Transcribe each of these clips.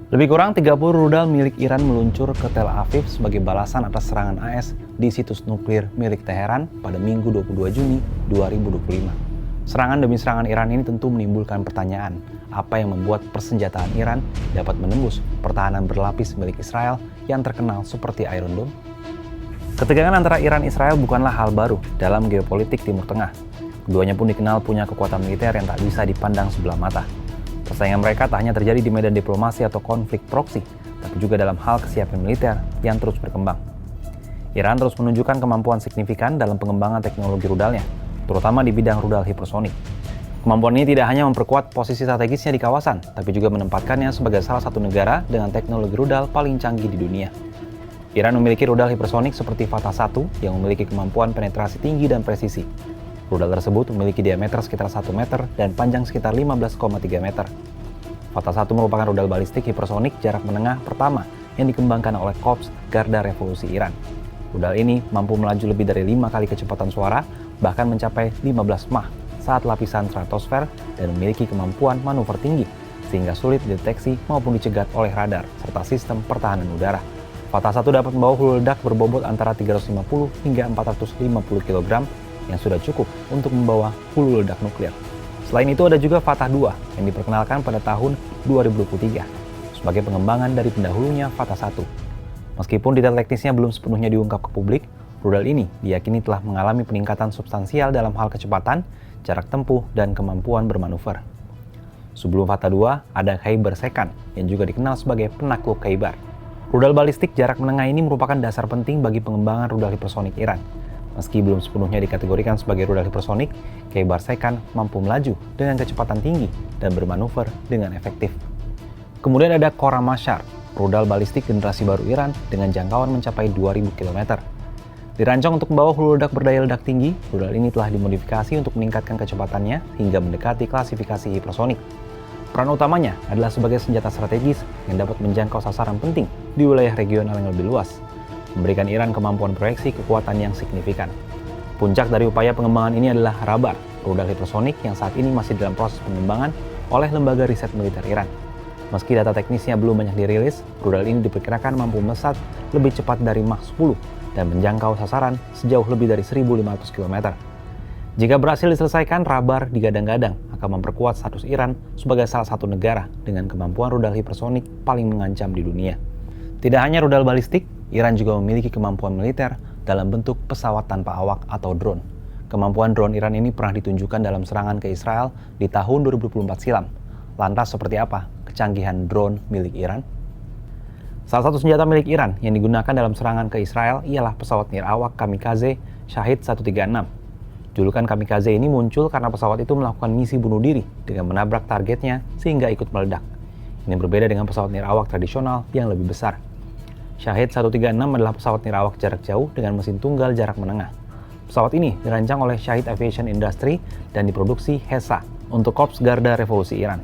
Lebih kurang 30 rudal milik Iran meluncur ke Tel Aviv sebagai balasan atas serangan AS di situs nuklir milik Teheran pada Minggu 22 Juni 2025. Serangan demi serangan Iran ini tentu menimbulkan pertanyaan, apa yang membuat persenjataan Iran dapat menembus pertahanan berlapis milik Israel yang terkenal seperti Iron Dome? Ketegangan antara Iran dan Israel bukanlah hal baru dalam geopolitik Timur Tengah. Keduanya pun dikenal punya kekuatan militer yang tak bisa dipandang sebelah mata. Persaingan mereka tak hanya terjadi di medan diplomasi atau konflik proksi, tapi juga dalam hal kesiapan militer yang terus berkembang. Iran terus menunjukkan kemampuan signifikan dalam pengembangan teknologi rudalnya, terutama di bidang rudal hipersonik. Kemampuan ini tidak hanya memperkuat posisi strategisnya di kawasan, tapi juga menempatkannya sebagai salah satu negara dengan teknologi rudal paling canggih di dunia. Iran memiliki rudal hipersonik seperti Fatah 1 yang memiliki kemampuan penetrasi tinggi dan presisi. Rudal tersebut memiliki diameter sekitar 1 meter dan panjang sekitar 15,3 meter. Fatah 1 merupakan rudal balistik hipersonik jarak menengah pertama yang dikembangkan oleh Korps Garda Revolusi Iran. Rudal ini mampu melaju lebih dari 5 kali kecepatan suara, bahkan mencapai 15 Mach saat lapisan stratosfer dan memiliki kemampuan manuver tinggi, sehingga sulit dideteksi maupun dicegat oleh radar serta sistem pertahanan udara. Fatah 1 dapat membawa hulu ledak berbobot antara 350 hingga 450 kg yang sudah cukup untuk membawa hulu ledak nuklir. Selain itu ada juga Fatah 2 yang diperkenalkan pada tahun 2023 sebagai pengembangan dari pendahulunya Fatah 1. Meskipun detail teknisnya belum sepenuhnya diungkap ke publik, rudal ini diyakini telah mengalami peningkatan substansial dalam hal kecepatan, jarak tempuh, dan kemampuan bermanuver. Sebelum Fatah 2, ada Khaibar Sekan yang juga dikenal sebagai penakluk Khaibar. Rudal balistik jarak menengah ini merupakan dasar penting bagi pengembangan rudal hipersonik Iran. Meski belum sepenuhnya dikategorikan sebagai rudal hipersonik, Khaibar Sekan mampu melaju dengan kecepatan tinggi dan bermanuver dengan efektif. Kemudian ada Khorramshahr, rudal balistik generasi baru Iran dengan jangkauan mencapai 2000 km. Dirancang untuk membawa hulu ledak berdaya ledak tinggi, rudal ini telah dimodifikasi untuk meningkatkan kecepatannya hingga mendekati klasifikasi hipersonik. Peran utamanya adalah sebagai senjata strategis yang dapat menjangkau sasaran penting di wilayah regional yang lebih luas, memberikan Iran kemampuan proyeksi kekuatan yang signifikan. Puncak dari upaya pengembangan ini adalah Rabar, rudal hipersonik yang saat ini masih dalam proses pengembangan oleh lembaga riset militer Iran. Meski data teknisnya belum banyak dirilis, rudal ini diperkirakan mampu melesat lebih cepat dari Mach 10 dan menjangkau sasaran sejauh lebih dari 1.500 km. Jika berhasil diselesaikan, Rabar digadang-gadang akan memperkuat status Iran sebagai salah satu negara dengan kemampuan rudal hipersonik paling mengancam di dunia. Tidak hanya rudal balistik, Iran juga memiliki kemampuan militer dalam bentuk pesawat tanpa awak atau drone. Kemampuan drone Iran ini pernah ditunjukkan dalam serangan ke Israel di tahun 2024 silam. Lantas seperti apa kecanggihan drone milik Iran? Salah satu senjata milik Iran yang digunakan dalam serangan ke Israel ialah pesawat nirawak kamikaze Shahed 136. Julukan kamikaze ini muncul karena pesawat itu melakukan misi bunuh diri dengan menabrak targetnya sehingga ikut meledak. Ini berbeda dengan pesawat nirawak tradisional yang lebih besar. Shahed 136 adalah pesawat nirawak jarak jauh dengan mesin tunggal jarak menengah. Pesawat ini dirancang oleh Shahid Aviation Industry dan diproduksi HESA untuk Korps Garda Revolusi Iran.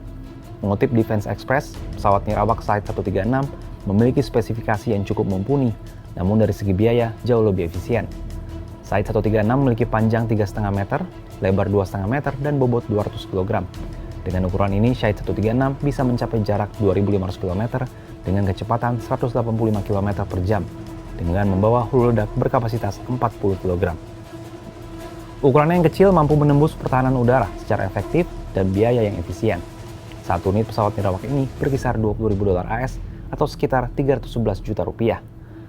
Mengutip Defense Express, pesawat nirawak Shahed 136 memiliki spesifikasi yang cukup mumpuni, namun dari segi biaya jauh lebih efisien. Shahed 136 memiliki panjang 3,5 meter, lebar 2,5 meter, dan bobot 200 kg. Dengan ukuran ini, Shahed 136 bisa mencapai jarak 2.500 km dengan kecepatan 185 km per jam, dengan membawa hulu ledak berkapasitas 40 kg. Ukurannya yang kecil mampu menembus pertahanan udara secara efektif dan biaya yang efisien. Satu unit pesawat nirawak ini berkisar $20.000 AS atau sekitar 311 juta rupiah.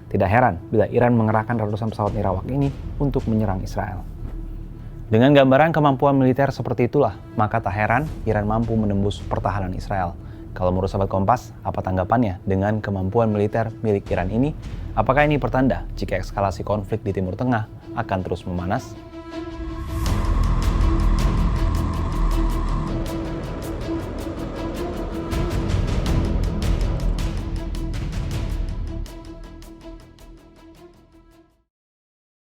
Tidak heran bila Iran mengerahkan ratusan pesawat nirawak ini untuk menyerang Israel. Dengan gambaran kemampuan militer seperti itulah, maka tak heran Iran mampu menembus pertahanan Israel. Kalau menurut sahabat Kompas, apa tanggapannya dengan kemampuan militer milik Iran ini? Apakah ini pertanda jika eskalasi konflik di Timur Tengah akan terus memanas?